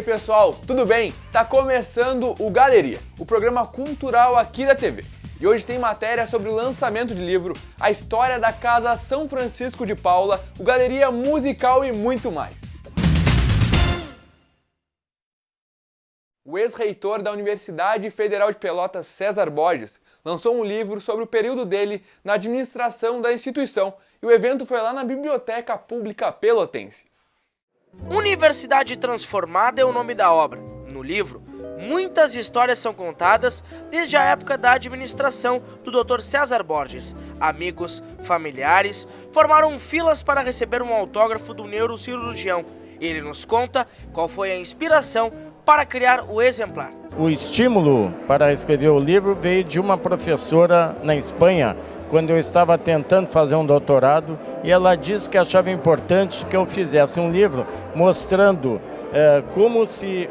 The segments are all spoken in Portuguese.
aí pessoal, tudo bem? Tá começando o Galeria, o programa cultural aqui da TV. E hoje tem matéria sobre o lançamento de livro, a história da Casa São Francisco de Paula, o Galeria musical e muito mais. O ex-reitor da Universidade Federal de Pelotas, César Borges, lançou um livro sobre o período dele na administração da instituição e o evento foi lá na Biblioteca Pública Pelotense. Universidade Transformada é o nome da obra. No livro, muitas histórias são contadas desde a época da administração do Dr. César Borges. Amigos, familiares, formaram filas para receber um autógrafo do neurocirurgião. Ele nos conta qual foi a inspiração para criar o exemplar. O estímulo para escrever o livro veio de uma professora na Espanha, quando eu estava tentando fazer um doutorado, e ela disse que achava importante que eu fizesse um livro mostrando como se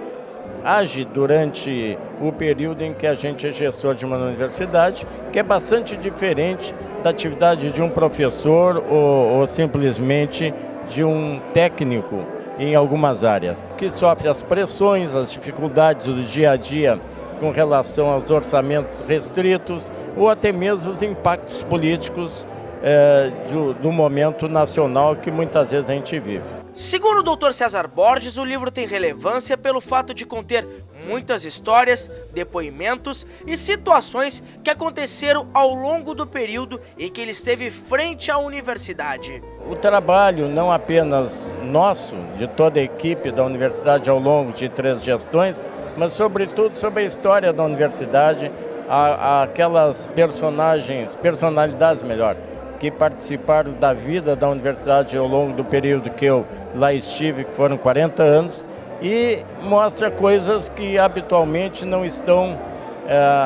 age durante o período em que a gente é gestor de uma universidade, que é bastante diferente da atividade de um professor ou simplesmente de um técnico em algumas áreas, que sofre as pressões, as dificuldades do dia a dia com relação aos orçamentos restritos ou até mesmo os impactos políticos do momento nacional que muitas vezes a gente vive. Segundo o Dr. César Borges, o livro tem relevância pelo fato de conter muitas histórias, depoimentos e situações que aconteceram ao longo do período em que ele esteve frente à universidade. O trabalho não apenas nosso, de toda a equipe da universidade ao longo de 3 gestões, mas sobretudo sobre a história da universidade, aquelas personalidades que participaram da vida da universidade ao longo do período que eu lá estive, que foram 40 anos, e mostra coisas que habitualmente não estão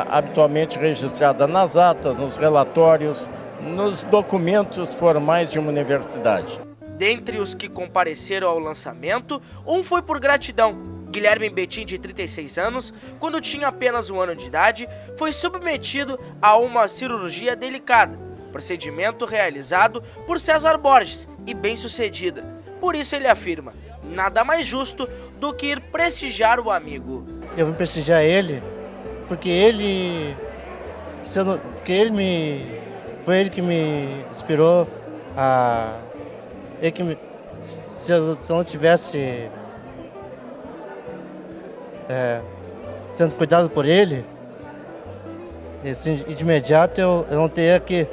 habitualmente registradas nas atas, nos relatórios, nos documentos formais de uma universidade. Dentre os que compareceram ao lançamento, um foi por gratidão. Guilherme Betim, de 36 anos, quando tinha apenas 1 ano de idade, foi submetido a uma cirurgia delicada, procedimento realizado por César Borges e bem sucedida. Por isso ele afirma, nada mais justo do que ir prestigiar o amigo. Eu vim prestigiar ele, porque foi ele que me inspirou se eu não tivesse sendo cuidado por ele, assim, de imediato eu não teria que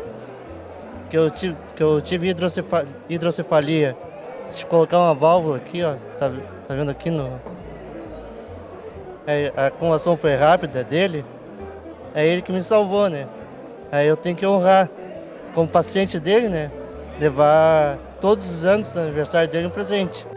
eu tive hidrocefalia. Deixa eu colocar uma válvula aqui, ó, tá vendo aqui a acumulação foi rápida dele, é ele que me salvou, né? Aí eu tenho que honrar como paciente dele, né? Levar todos os anos do aniversário dele um presente.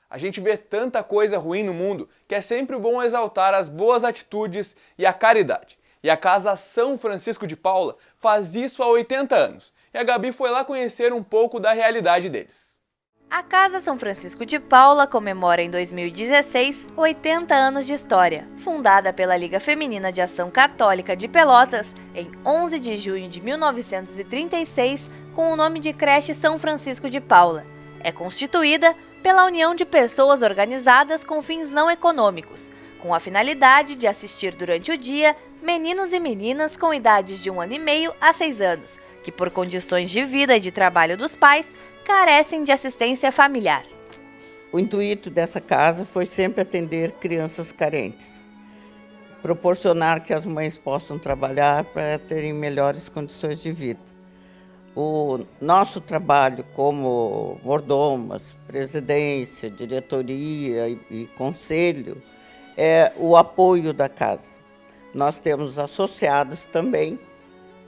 A gente vê tanta coisa ruim no mundo que é sempre bom exaltar as boas atitudes e a caridade. E a Casa São Francisco de Paula faz isso há 80 anos. E a Gabi foi lá conhecer um pouco da realidade deles. A Casa São Francisco de Paula comemora em 2016 80 anos de história. Fundada pela Liga Feminina de Ação Católica de Pelotas em 11 de junho de 1936 com o nome de Creche São Francisco de Paula. É constituída pela união de pessoas organizadas com fins não econômicos, com a finalidade de assistir durante o dia meninos e meninas com idades de 1 ano e meio a 6 anos, que por condições de vida e de trabalho dos pais, carecem de assistência familiar. O intuito dessa casa foi sempre atender crianças carentes, proporcionar que as mães possam trabalhar para terem melhores condições de vida. O nosso trabalho como mordomas, presidência, diretoria e conselho é o apoio da casa. Nós temos associados também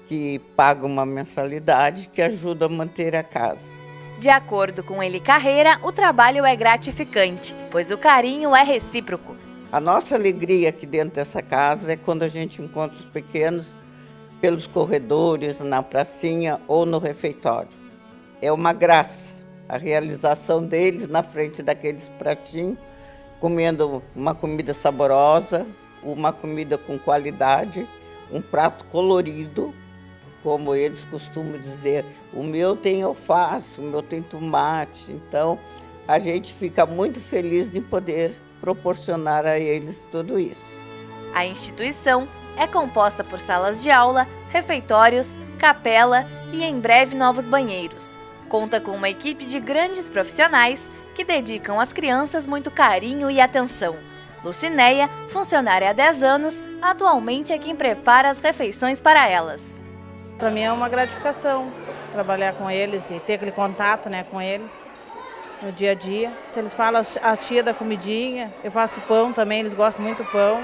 que pagam uma mensalidade que ajuda a manter a casa. De acordo com Eli Carreira, o trabalho é gratificante, pois o carinho é recíproco. A nossa alegria aqui dentro dessa casa é quando a gente encontra os pequenos pelos corredores, na pracinha ou no refeitório. é uma graça a realização deles na frente daqueles pratinhos, comendo uma comida saborosa, uma comida com qualidade, um prato colorido, como eles costumam dizer, o meu tem alface, o meu tem tomate. Então, a gente fica muito feliz de poder proporcionar a eles tudo isso. A instituição é composta por salas de aula, refeitórios, capela e em breve novos banheiros. Conta com uma equipe de grandes profissionais que dedicam às crianças muito carinho e atenção. Lucinéia, funcionária há 10 anos, atualmente é quem prepara as refeições para elas. Para mim é uma gratificação trabalhar com eles e ter aquele contato, né, com eles no dia a dia. Eles falam a tia da comidinha, eu faço pão também, eles gostam muito do pão.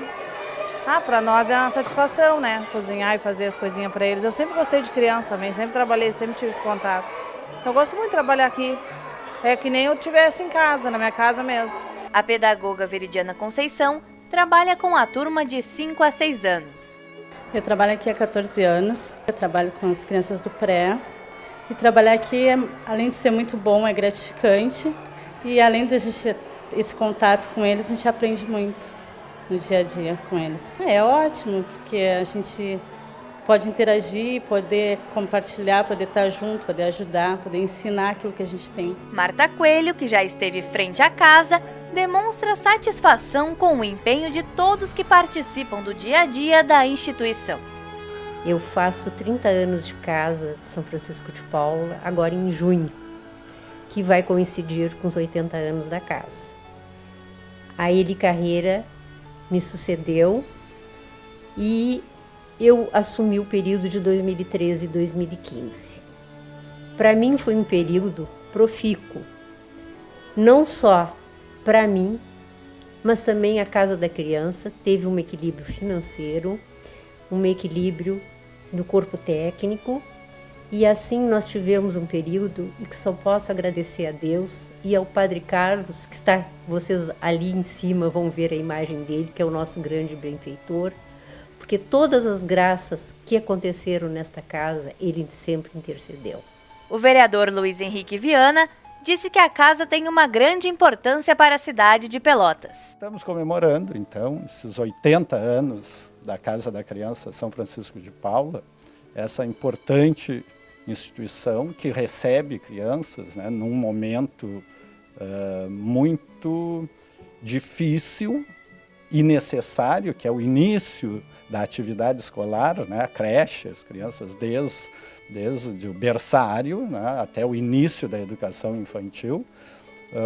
Para nós é uma satisfação, né, cozinhar e fazer as coisinhas para eles. Eu sempre gostei de criança também, sempre trabalhei, sempre tive esse contato. Então eu gosto muito de trabalhar aqui. É que nem eu estivesse em casa, na minha casa mesmo. A pedagoga Veridiana Conceição trabalha com a turma de 5 a 6 anos. Eu trabalho aqui há 14 anos, eu trabalho com as crianças do pré. E trabalhar aqui, além de ser muito bom, é gratificante. E além de a gente esse contato com eles, a gente aprende muito no dia a dia com eles. É ótimo, porque a gente pode interagir, poder compartilhar, poder estar junto, poder ajudar, poder ensinar aquilo que a gente tem. Marta Coelho, que já esteve frente à casa, demonstra satisfação com o empenho de todos que participam do dia a dia da instituição. Eu faço 30 anos de casa de São Francisco de Paula, agora em junho, que vai coincidir com os 80 anos da casa. A Eli Carreira me sucedeu e eu assumi o período de 2013 e 2015. Para mim foi um período profícuo, não só para mim, mas também a Casa da Criança teve um equilíbrio financeiro, um equilíbrio do corpo técnico, e assim nós tivemos um período e que só posso agradecer a Deus e ao Padre Carlos, que está, vocês ali em cima vão ver a imagem dele, que é o nosso grande benfeitor, porque todas as graças que aconteceram nesta casa, ele sempre intercedeu. O vereador Luiz Henrique Viana disse que a casa tem uma grande importância para a cidade de Pelotas. Estamos comemorando, então, esses 80 anos da Casa da Criança São Francisco de Paula, essa importante instituição que recebe crianças, né, num momento muito difícil e necessário, que é o início da atividade escolar, né, a creche, as crianças desde o berçário, né, até o início da educação infantil,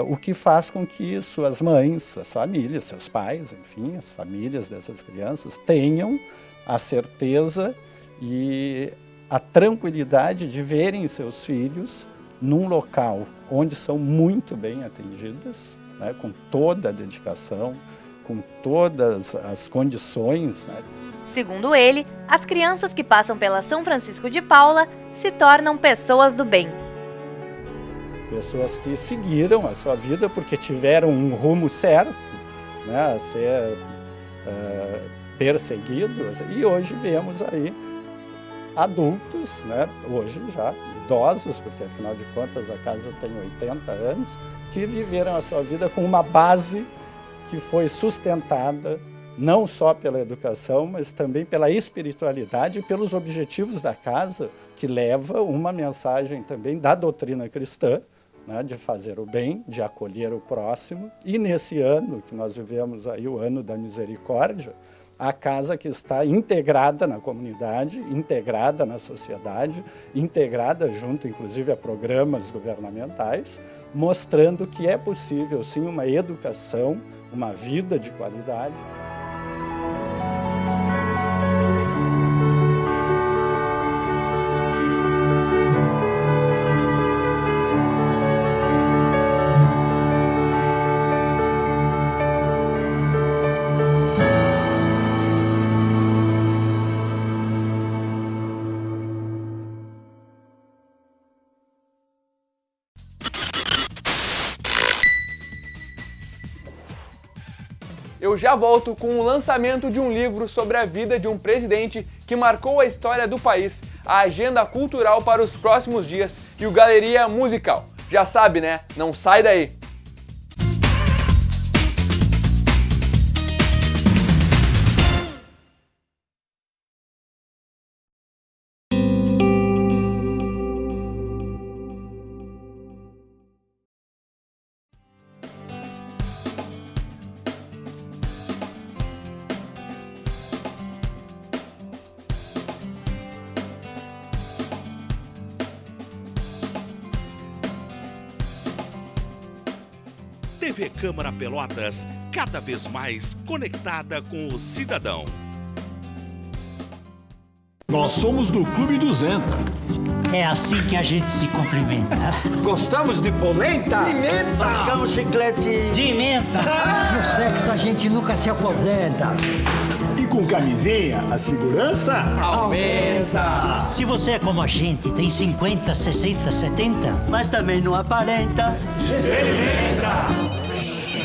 o que faz com que suas mães, suas famílias, seus pais, enfim, as famílias dessas crianças tenham a certeza e a tranquilidade de verem seus filhos num local onde são muito bem atendidas, né, com toda a dedicação, com todas as condições, né. Segundo ele, as crianças que passam pela São Francisco de Paula se tornam pessoas do bem. Pessoas que seguiram a sua vida porque tiveram um rumo certo, né, a ser perseguidos, e hoje vemos aí adultos, né, hoje já idosos, porque afinal de contas a casa tem 80 anos, que viveram a sua vida com uma base que foi sustentada não só pela educação, mas também pela espiritualidade e pelos objetivos da casa, que leva uma mensagem também da doutrina cristã, né, de fazer o bem, de acolher o próximo. E nesse ano que nós vivemos aí, o ano da misericórdia, a casa que está integrada na comunidade, integrada na sociedade, integrada junto, inclusive, a programas governamentais, mostrando que é possível, sim, uma educação, uma vida de qualidade. Eu já volto com o lançamento de um livro sobre a vida de um presidente que marcou a história do país, a agenda cultural para os próximos dias e o Galeria Musical. Já sabe, né? Não sai daí! TV Câmara Pelotas, cada vez mais conectada com o cidadão. Nós somos do Clube 200. É assim que a gente se cumprimenta. Gostamos de polenta? Pimenta! Mascamos chiclete De menta! No sexo a gente nunca se aposenta. E com camisinha, a segurança aumenta. Se você é como a gente, tem 50, 60, 70, mas também não aparenta. Experimenta!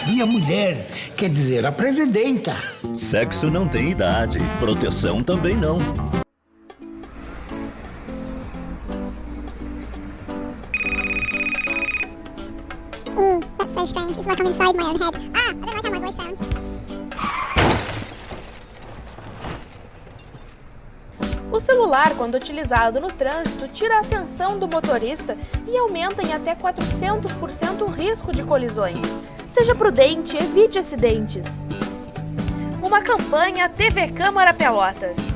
E a mulher, quer dizer, a presidenta. Sexo não tem idade, proteção também não. That's so strange. It's like I'm inside my own head. I don't like how my voice sounds. O celular, quando utilizado no trânsito, tira a atenção do motorista e aumenta em até 400% o risco de colisões. Seja prudente, evite acidentes. Uma campanha TV Câmara Pelotas.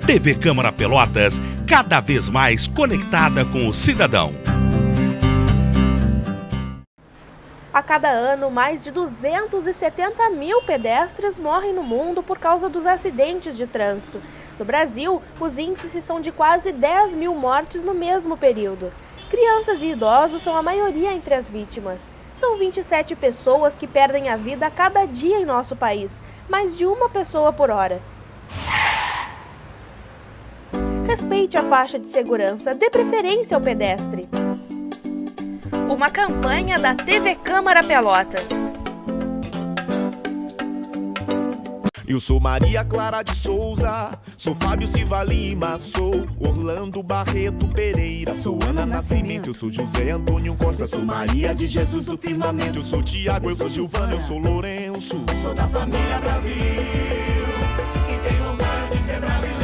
TV Câmara Pelotas, cada vez mais conectada com o cidadão. A cada ano, mais de 270 mil pedestres morrem no mundo por causa dos acidentes de trânsito. No Brasil, os índices são de quase 10 mil mortes no mesmo período. Crianças e idosos são a maioria entre as vítimas. São 27 pessoas que perdem a vida a cada dia em nosso país, mais de uma pessoa por hora. Respeite a faixa de segurança, dê preferência ao pedestre. Uma campanha da TV Câmara Pelotas. Eu sou Maria Clara de Souza, sou Fábio Silva Lima, sou Orlando Barreto Pereira, sou Ana Nascimento, eu sou José Antônio Costa, sou Maria de Jesus do Firmamento, eu sou Tiago, eu sou Gilvana, eu sou Lourenço, sou da família Brasil e tenho orgulho de ser brasileiro.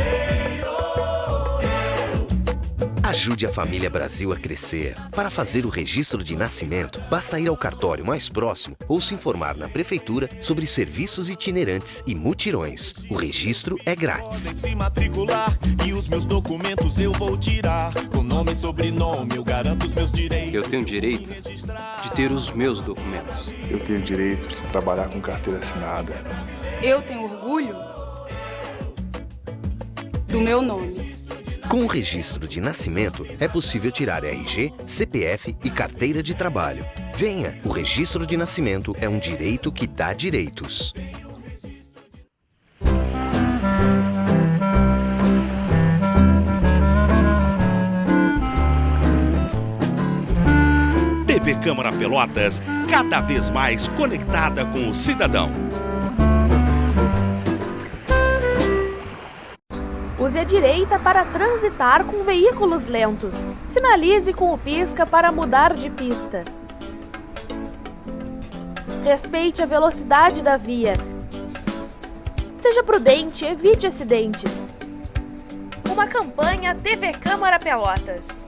Ajude a família Brasil a crescer. Para fazer o registro de nascimento, basta ir ao cartório mais próximo ou se informar na prefeitura sobre serviços itinerantes e mutirões. O registro é grátis. Se matricular e os meus documentos eu vou tirar. Com nome e sobrenome eu garanto os meus direitos. Eu tenho direito de ter os meus documentos. Eu tenho direito de trabalhar com carteira assinada. Eu tenho orgulho do meu nome. Com o registro de nascimento, é possível tirar RG, CPF e carteira de trabalho. Venha! O registro de nascimento é um direito que dá direitos. TV Câmara Pelotas, cada vez mais conectada com o cidadão. Use a direita para transitar com veículos lentos. Sinalize com o pisca para mudar de pista. Respeite a velocidade da via. Seja prudente, evite acidentes. Uma campanha TV Câmara Pelotas.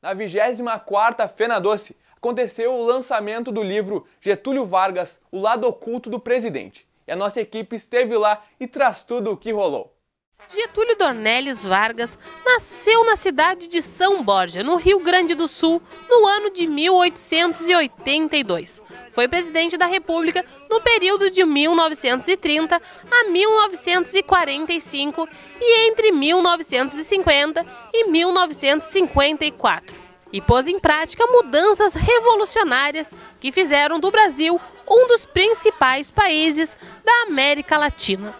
Na 24ª Fena Doce, aconteceu o lançamento do livro Getúlio Vargas, O Lado Oculto do Presidente. E a nossa equipe esteve lá e traz tudo o que rolou. Getúlio Dornelles Vargas nasceu na cidade de São Borja, no Rio Grande do Sul, no ano de 1882. Foi presidente da República no período de 1930 a 1945 e entre 1950 e 1954. E pôs em prática mudanças revolucionárias que fizeram do Brasil um dos principais países da América Latina.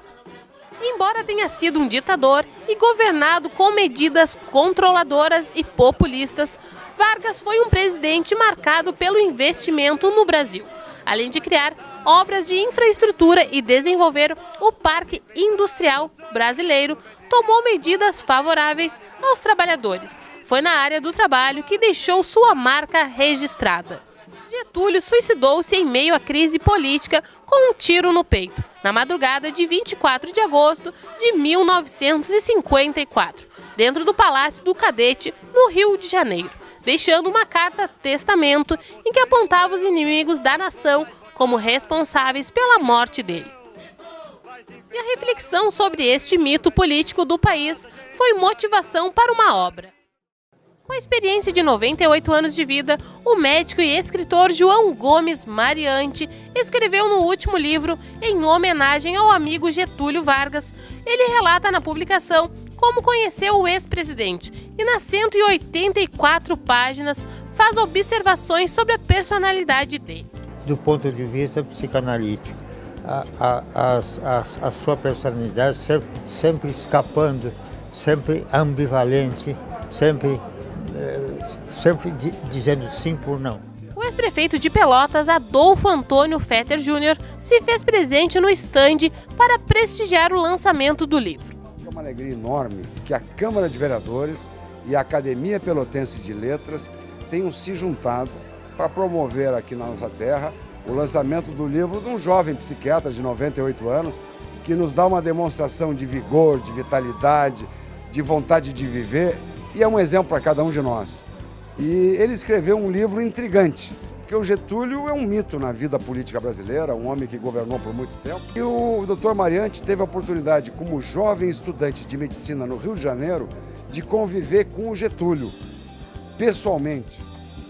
Embora tenha sido um ditador e governado com medidas controladoras e populistas, Vargas foi um presidente marcado pelo investimento no Brasil, além de criar obras de infraestrutura e desenvolver o Parque Industrial Brasileiro, tomou medidas favoráveis aos trabalhadores. Foi na área do trabalho que deixou sua marca registrada. Getúlio suicidou-se em meio à crise política com um tiro no peito, na madrugada de 24 de agosto de 1954, dentro do Palácio do Cadete, no Rio de Janeiro, deixando uma carta-testamento em que apontava os inimigos da nação como responsáveis pela morte dele. E a reflexão sobre este mito político do país foi motivação para uma obra. Com a experiência de 98 anos de vida, o médico e escritor João Gomes Mariante escreveu no último livro, em homenagem ao amigo Getúlio Vargas. Ele relata na publicação como conheceu o ex-presidente e, nas 184 páginas, faz observações sobre a personalidade dele. Do ponto de vista psicanalítico, a sua personalidade sempre escapando, sempre ambivalente, sempre dizendo sim por não. O ex-prefeito de Pelotas, Adolfo Antônio Fetter Júnior, se fez presente no estande para prestigiar o lançamento do livro. É uma alegria enorme que a Câmara de Vereadores e a Academia Pelotense de Letras tenham se juntado para promover aqui na nossa terra o lançamento do livro de um jovem psiquiatra de 98 anos que nos dá uma demonstração de vigor, de vitalidade, de vontade de viver. E é um exemplo para cada um de nós. E ele escreveu um livro intrigante, porque o Getúlio é um mito na vida política brasileira, um homem que governou por muito tempo. E o Dr. Mariante teve a oportunidade, como jovem estudante de medicina no Rio de Janeiro, de conviver com o Getúlio, pessoalmente.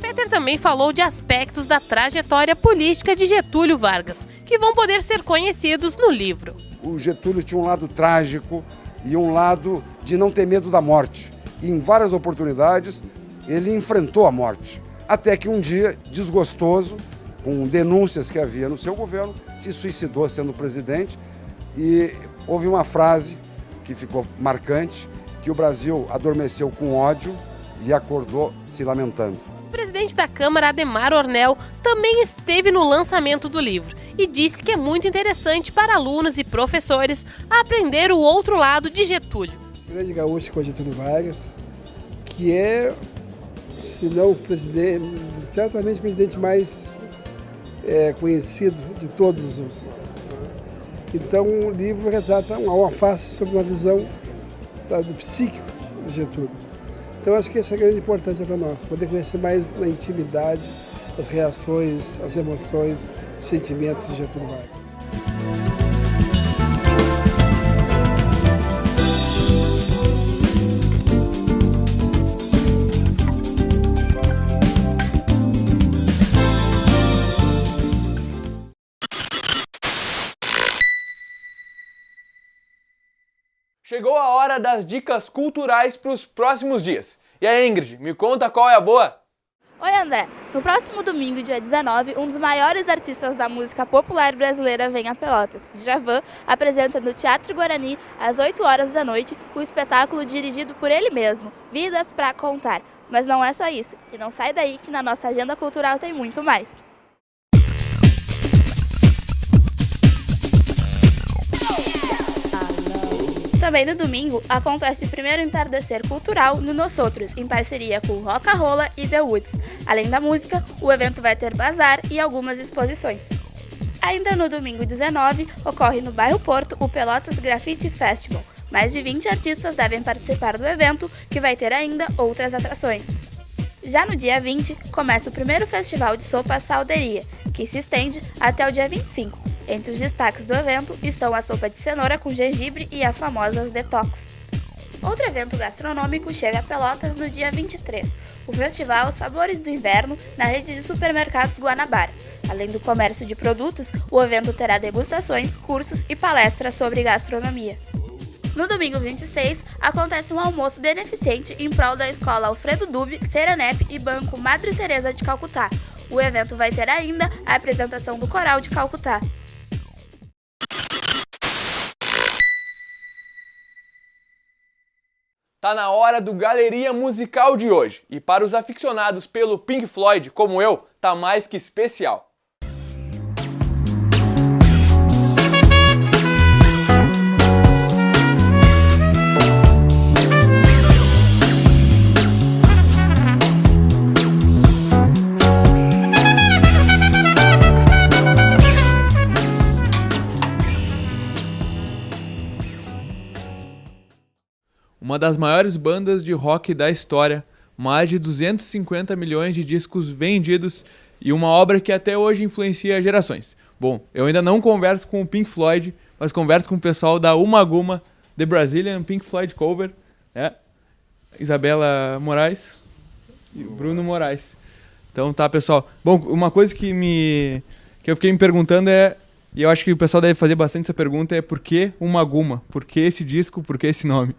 Fetter também falou de aspectos da trajetória política de Getúlio Vargas, que vão poder ser conhecidos no livro. O Getúlio tinha um lado trágico e um lado de não ter medo da morte. E em várias oportunidades ele enfrentou a morte, até que um dia, desgostoso, com denúncias que havia no seu governo, se suicidou sendo presidente. E houve uma frase que ficou marcante, que o Brasil adormeceu com ódio e acordou se lamentando. O presidente da Câmara, Ademar Ornel, também esteve no lançamento do livro e disse que é muito interessante para alunos e professores aprender o outro lado de Getúlio. O grande gaúcho com Getúlio Vargas, que é, se não o presidente, certamente o presidente mais conhecido de todos os. Então o livro retrata uma face sobre uma visão do psíquico de Getúlio. Então acho que essa é a grande importância para nós, poder conhecer mais na intimidade as reações, as emoções, os sentimentos de Getúlio Vargas. Chegou a hora das dicas culturais para os próximos dias. E aí, Ingrid, me conta qual é a boa? Oi, André. No próximo domingo, dia 19, um dos maiores artistas da música popular brasileira vem a Pelotas. Djavan apresenta no Teatro Guarani, às 8 horas da noite, o espetáculo dirigido por ele mesmo, Vidas pra Contar. Mas não é só isso. E não sai daí que na nossa agenda cultural tem muito mais. Também no domingo, acontece o primeiro entardecer cultural no Nosotros, em parceria com Rock-a-Rola e The Woods. Além da música, o evento vai ter bazar e algumas exposições. Ainda no domingo 19, ocorre no bairro Porto o Pelotas Graffiti Festival. Mais de 20 artistas devem participar do evento, que vai ter ainda outras atrações. Já no dia 20, começa o primeiro festival de sopa Salderia, que se estende até o dia 25. Entre os destaques do evento estão a sopa de cenoura com gengibre e as famosas detox. Outro evento gastronômico chega a Pelotas no dia 23, o Festival Sabores do Inverno na rede de supermercados Guanabara. Além do comércio de produtos, o evento terá degustações, cursos e palestras sobre gastronomia. No domingo 26, acontece um almoço beneficente em prol da Escola Alfredo Dube, Serenep e Banco Madre Teresa de Calcutá. O evento vai ter ainda a apresentação do Coral de Calcutá. Tá na hora do Galeria Musical de hoje. E para os aficionados pelo Pink Floyd, como eu, tá mais que especial. Uma das maiores bandas de rock da história, mais de 250 milhões de discos vendidos e uma obra que até hoje influencia gerações. Bom, eu ainda não converso com o Pink Floyd, mas converso com o pessoal da Uma Guma, The Brazilian Pink Floyd Cover, né? Isabela Moraes e Bruno Moraes. Então tá, pessoal. Bom, uma coisa que eu fiquei me perguntando é, e eu acho que o pessoal deve fazer bastante essa pergunta, é por que Uma Guma? Por que esse disco? Por que esse nome?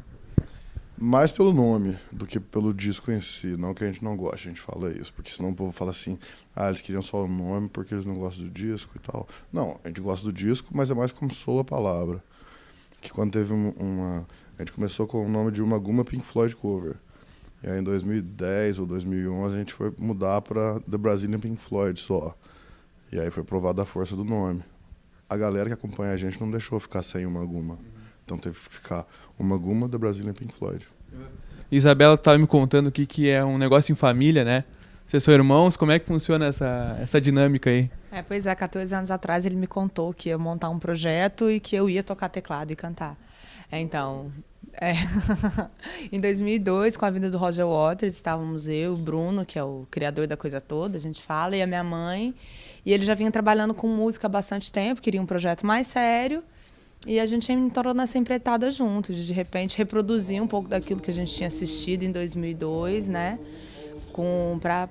Mais pelo nome do que pelo disco em si. Não que a gente não goste, a gente fala isso. Porque senão o povo fala assim, eles queriam só o nome porque eles não gostam do disco e tal. Não, a gente gosta do disco, mas é mais como soa a palavra. Que quando teve a gente começou com o nome de Uma Guma Pink Floyd Cover. E aí em 2010 ou 2011 a gente foi mudar para The Brazilian Pink Floyd só. E aí foi provada a força do nome. A galera que acompanha a gente não deixou ficar sem Uma Guma. Então teve que ficar Uma Guma da Brazilian Pink Floyd. Isabela estava me contando aqui que é um negócio em família, né? Vocês são irmãos, como é que funciona essa dinâmica aí? Pois é, 14 anos atrás ele me contou que ia montar um projeto e que eu ia tocar teclado e cantar. Então, em 2002, com a vinda do Roger Waters, estávamos eu, o Bruno, que é o criador da coisa toda, a gente fala, e a minha mãe. E ele já vinha trabalhando com música há bastante tempo, queria um projeto mais sério. E a gente entrou nessa empreitada junto, de repente reproduzir um pouco daquilo que a gente tinha assistido em 2002, né, para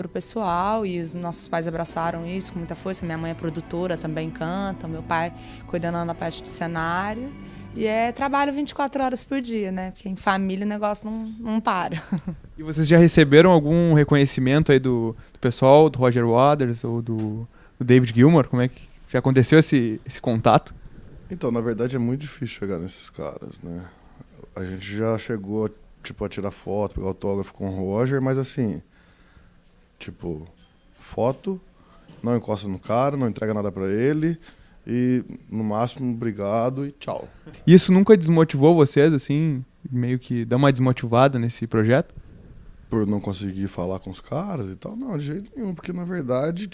o pessoal, e os nossos pais abraçaram isso com muita força. Minha mãe é produtora, também canta, meu pai cuidando da parte de cenário, e trabalho 24 horas por dia, né, porque em família o negócio não para. E vocês já receberam algum reconhecimento aí do pessoal, do Roger Waters ou do David Gilmour? Como é que já aconteceu esse contato? Então, na verdade, é muito difícil chegar nesses caras, né? A gente já chegou, a tirar foto, pegar autógrafo com o Roger, mas assim, foto, não encosta no cara, não entrega nada pra ele e, no máximo, obrigado e tchau. Isso nunca desmotivou vocês, assim, meio que dá uma desmotivada nesse projeto? Por não conseguir falar com os caras e tal? Não, de jeito nenhum, porque, na verdade,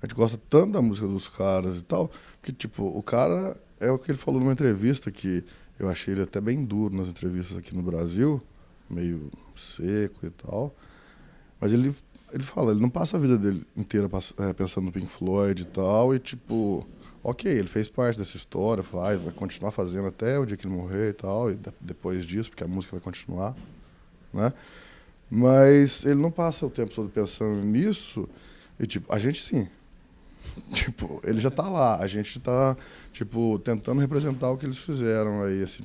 a gente gosta tanto da música dos caras e tal, que, o cara é o que ele falou numa entrevista, que eu achei ele até bem duro nas entrevistas aqui no Brasil, meio seco e tal, mas ele fala, ele não passa a vida dele inteira pensando no Pink Floyd e tal, e ok, ele fez parte dessa história, vai continuar fazendo até o dia que ele morrer e tal, e depois disso, porque a música vai continuar, né? Mas ele não passa o tempo todo pensando nisso, e a gente sim. Ele já tá lá, a gente tá, tentando representar o que eles fizeram aí, assim,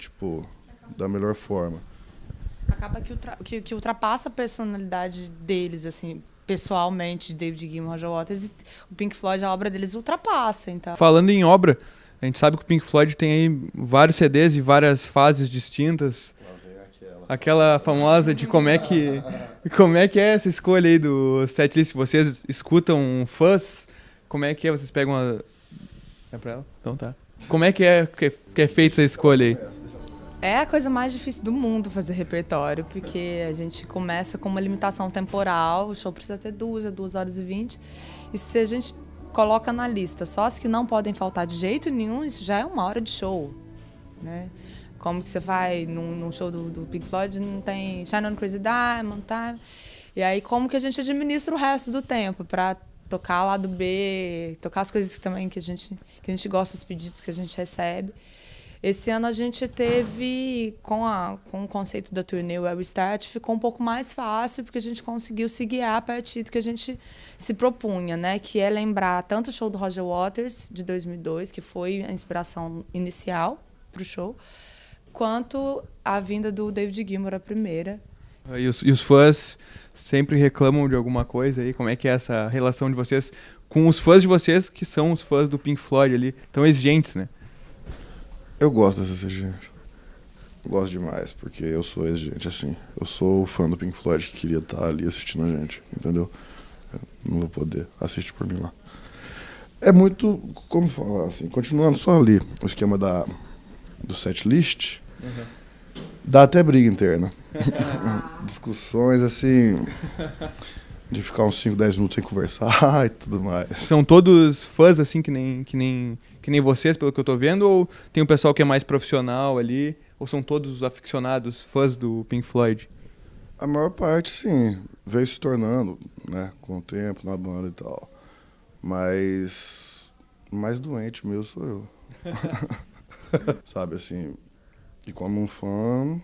da melhor forma. Acaba que ultrapassa a personalidade deles, assim, pessoalmente, David Gilmour, Roger Waters, o Pink Floyd, a obra deles ultrapassa, então. Falando em obra, a gente sabe que o Pink Floyd tem aí vários CDs e várias fases distintas. Aquela famosa de como é que é essa escolha aí do setlist. Vocês escutam fãs? Como é que é? Vocês pegam a... É pra ela? Então tá. Como é que é feita essa escolha aí? É a coisa mais difícil do mundo fazer repertório, porque a gente começa com uma limitação temporal, o show precisa ter 2 horas e 20, e se a gente coloca na lista só as que não podem faltar de jeito nenhum, isso já é 1 hora de show, né? Como que você vai num show do Pink Floyd, não tem Shine on Crazy Diamond, tá? E aí como que a gente administra o resto do tempo para tocar lado B, tocar as coisas também que a gente gosta, os pedidos que a gente recebe. Esse ano a gente teve, com o conceito da turnê Well Start, ficou um pouco mais fácil, porque a gente conseguiu se guiar a partir do que a gente se propunha, né? Que é lembrar tanto o show do Roger Waters, de 2002, que foi a inspiração inicial para o show, quanto a vinda do David Gilmour, a primeira. E os fãs sempre reclamam de alguma coisa aí? Como é que é essa relação de vocês com os fãs de vocês, que são os fãs do Pink Floyd ali, tão exigentes, né? Eu gosto dessa exigência. Gosto demais, porque eu sou exigente, assim. Eu sou o fã do Pink Floyd que queria estar ali assistindo a gente, entendeu? Eu não vou poder. Assiste por mim lá. É muito, como falar, assim, continuando só ali, o esquema do setlist, dá até briga interna. Discussões, assim, de ficar uns 5, 10 minutos sem conversar e tudo mais. São todos fãs, assim, que nem vocês, pelo que eu tô vendo, ou tem um pessoal que é mais profissional ali, ou são todos os aficionados, fãs do Pink Floyd? A maior parte, sim, veio se tornando, né, com o tempo, na banda e tal. Mas mais doente mesmo sou eu. Sabe, assim, e como um fã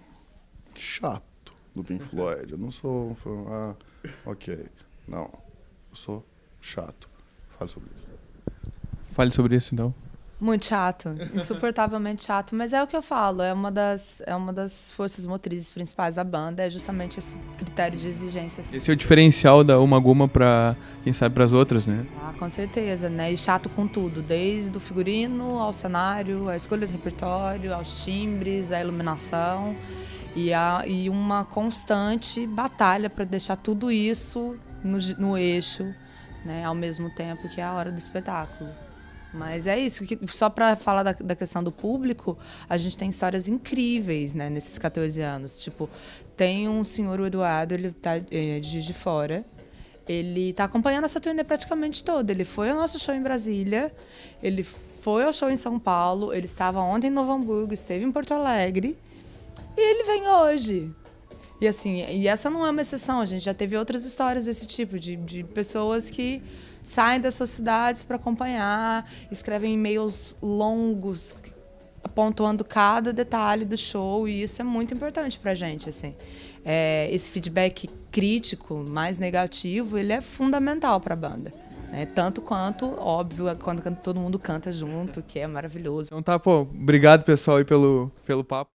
chato do Pink Floyd. Eu não sou um fã, ok. Não, eu sou chato. Fale sobre isso. Fale sobre isso, então. Muito chato, insuportavelmente chato, mas é o que eu falo, é uma das forças motrizes principais da banda, é justamente esse critério de exigência. Assim. Esse é o diferencial da Uma Guma para, quem sabe, para as outras, né? Ah, com certeza, né? E chato com tudo, desde o figurino ao cenário, a escolha do repertório, aos timbres, a iluminação e uma constante batalha para deixar tudo isso no eixo, né? Ao mesmo tempo que é a hora do espetáculo. Mas é isso, que, só para falar da questão do público, a gente tem histórias incríveis, né, nesses 14 anos. Tipo, tem um senhor, o Eduardo, ele tá de Juiz de Fora, ele tá acompanhando essa turnê praticamente toda. Ele foi ao nosso show em Brasília, ele foi ao show em São Paulo, ele estava ontem em Novo Hamburgo, esteve em Porto Alegre, e ele vem hoje. E assim, e essa não é uma exceção, a gente já teve outras histórias desse tipo, de pessoas que saem das suas cidades para acompanhar, escrevem e-mails longos, pontuando cada detalhe do show, e isso é muito importante para a gente. Assim. Esse feedback crítico, mais negativo, ele é fundamental para a banda. Né? Tanto quanto, óbvio, quando todo mundo canta junto, que é maravilhoso. Então tá, pô, obrigado pessoal aí pelo papo.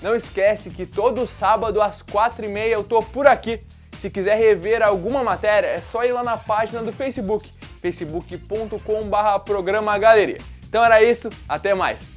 Não esquece que todo sábado às 4h30 eu tô por aqui. Se quiser rever alguma matéria, é só ir lá na página do Facebook, facebook.com/programagaleria. Então era isso, até mais!